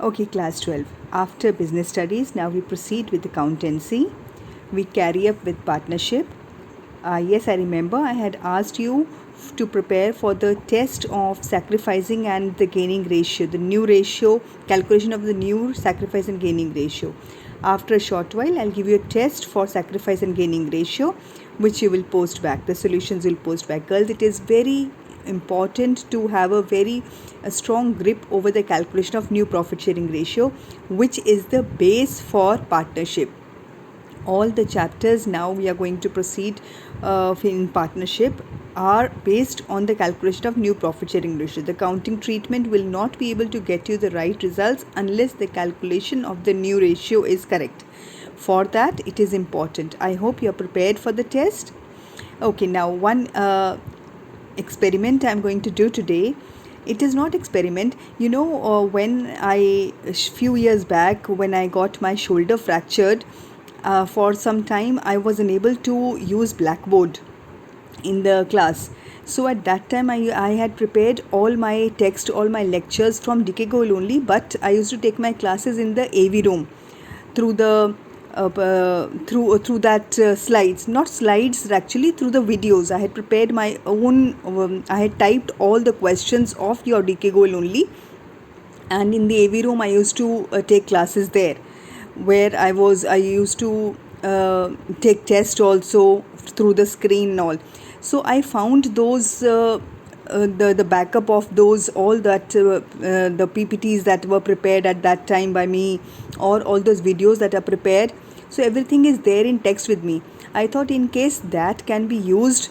Okay, class 12. After business studies, now we proceed with accountancy. We carry up with partnership. Yes, I remember I had asked you to prepare for the test of sacrificing and the gaining ratio, the new ratio, calculation of the new sacrifice and gaining ratio. After a short while, I'll give you a test for sacrifice and gaining ratio, which you will post back. The solutions will post back. Girls, it is very important to have a strong grip over the calculation of new profit sharing ratio, which is the base for partnership. All the chapters now we are going to proceed in partnership are based on the calculation of new profit sharing ratio. The counting treatment will not be able to get you the right results unless the calculation of the new ratio is correct. For that, it is important. I hope you are prepared for the test. Okay, now one experiment I'm going to do today. It is not experiment, when I few years back, when I got my shoulder fractured, for some time I was unable to use blackboard in the class. So at that time I had prepared all my text, all my lectures from DK Goel only, but I used to take my classes in the AV room through the through that slides, not slides, actually through the videos. I had prepared my own, I had typed all the questions of your DK Goel only, and in the AV room I used to take classes there, where I used to take test also through the screen and all. So I found those the backup of those, all that the PPTs that were prepared at that time by me, or all those videos that are prepared. So everything is there in text with me. I thought in case that can be used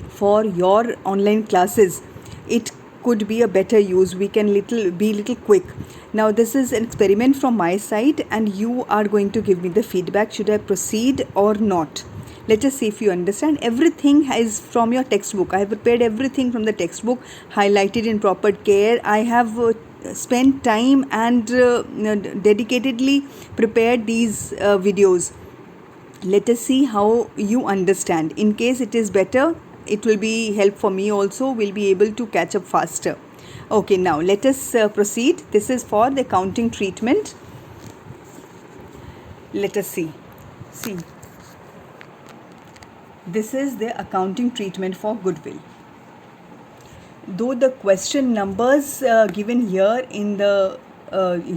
for your online classes, it could be a better use. We can be little quick. Now this is an experiment from my side, and you are going to give me the feedback. Should I proceed or not? Let us see if you understand. Everything is from your textbook. I have prepared everything from the textbook, highlighted in proper care. I have spent time and dedicatedly prepared these videos. Let us see how you understand. In case it is better, it will be help for me also. We'll be able to catch up faster. Okay, now let us proceed. This is for the accounting treatment. Let us see. This is the accounting treatment for goodwill. Though the question numbers given here in the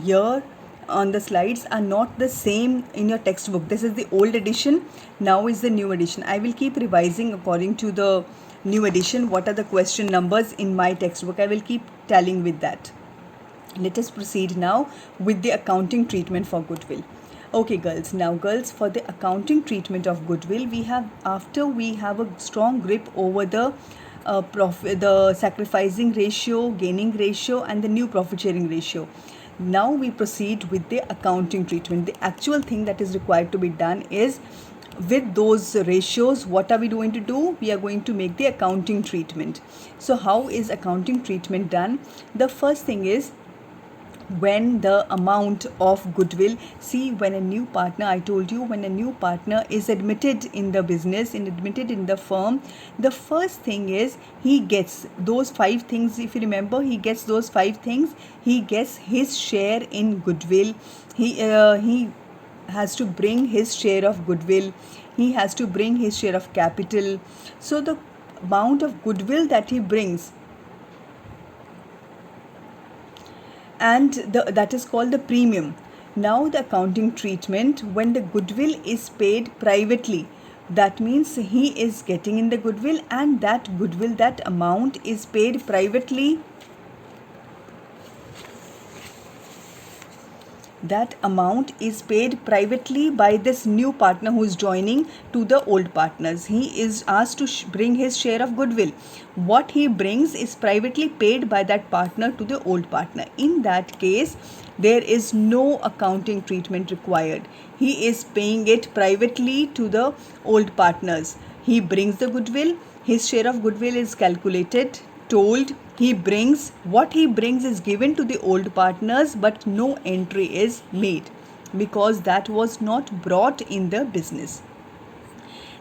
here on the slides are not the same in your textbook. This is the old edition, now is the new edition. I will keep revising according to the new edition. What are the question numbers in my textbook? I will keep tallying with that. Let us proceed now with the accounting treatment for goodwill. Okay, girls. Now, girls, for the accounting treatment of goodwill, we have a strong grip over the the sacrificing ratio, gaining ratio, and the new profit sharing ratio. Now we proceed with the accounting treatment. The actual thing that is required to be done is, with those ratios, what are we going to do? We are going to make the accounting treatment. So how is accounting treatment done? The first thing is, when the amount of goodwill, see, when a new partner, I told you, when a new partner is admitted in the business and admitted in the firm, the first thing is he gets those 5 things. If you remember, he gets those 5 things. He gets his share in goodwill. He has to bring his share of goodwill. He has to bring his share of capital. So the amount of goodwill that he brings, and that is called the premium. Now the accounting treatment, when the goodwill is paid privately, that means he is getting in the goodwill, and that goodwill, that amount is paid privately. That amount is paid privately by this new partner who is joining to the old partners. He is asked to bring his share of goodwill. What he brings is privately paid by that partner to the old partner. In that case, there is no accounting treatment required. He is paying it privately to the old partners. He brings the goodwill. His share of goodwill is calculated, told. What he brings is given to the old partners, but no entry is made because that was not brought in the business.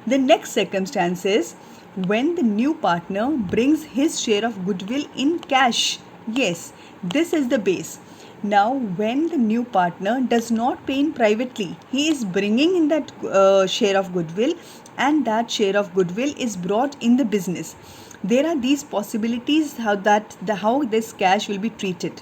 The next circumstance is when the new partner brings his share of goodwill in cash. Yes, this is the base. Now when the new partner does not pay in privately, he is bringing in that share of goodwill, and that share of goodwill is brought in the business. There are these possibilities how this cash will be treated.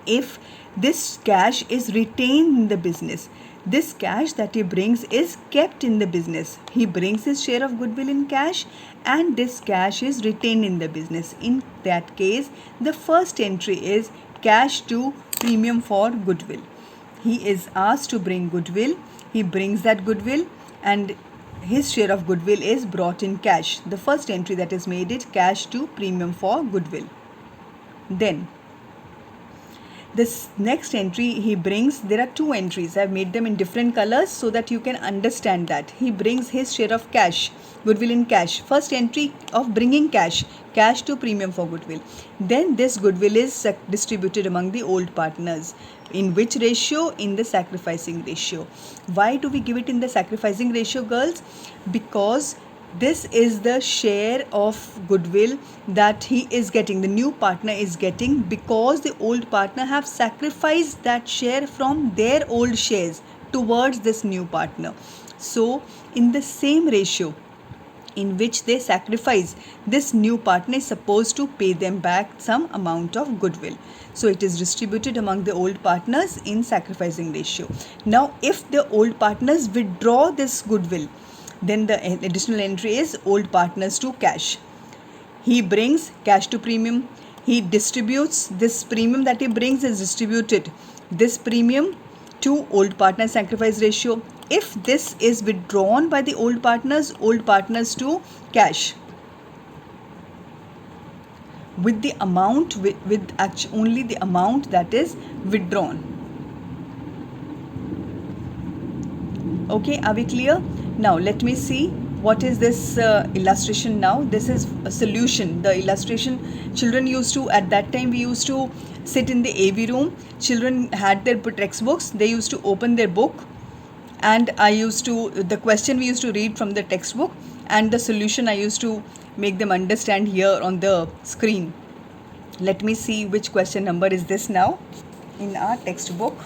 If this cash is retained in the business, this cash that he brings is kept in the business. He brings his share of goodwill in cash, and this cash is retained in the business. In that case, the first entry is cash to premium for goodwill. He is asked to bring goodwill, he brings that goodwill, and his share of goodwill is brought in cash. The first entry that is made is cash to premium for goodwill. Then this next entry he brings, there are two entries. I have made them in different colors so that you can understand that. He brings his share of cash, goodwill in cash. First entry of bringing cash to premium for goodwill. Then this goodwill is distributed among the old partners. In which ratio? In the sacrificing ratio. Why do we give it in the sacrificing ratio, girls? Because this is the share of goodwill that he is getting, the new partner is getting, because the old partner have sacrificed that share from their old shares towards this new partner. So in the same ratio in which they sacrifice, this new partner is supposed to pay them back some amount of goodwill. So it is distributed among the old partners in sacrificing ratio. Now if the old partners withdraw this goodwill, then the additional entry is old partners to cash. He brings cash to premium. He distributes this premium that he brings is distributed this premium to old partner sacrifice ratio. If this is withdrawn by the old partners to cash with the amount with actually only the amount that is withdrawn. Okay, are we clear? Now let me see what is this illustration now. This is a solution. The illustration, children used to, at that time we used to sit in the AV room. Children had their textbooks. They used to open their book, and the question we used to read from the textbook, and the solution I used to make them understand here on the screen. Let me see which question number is this now in our textbook.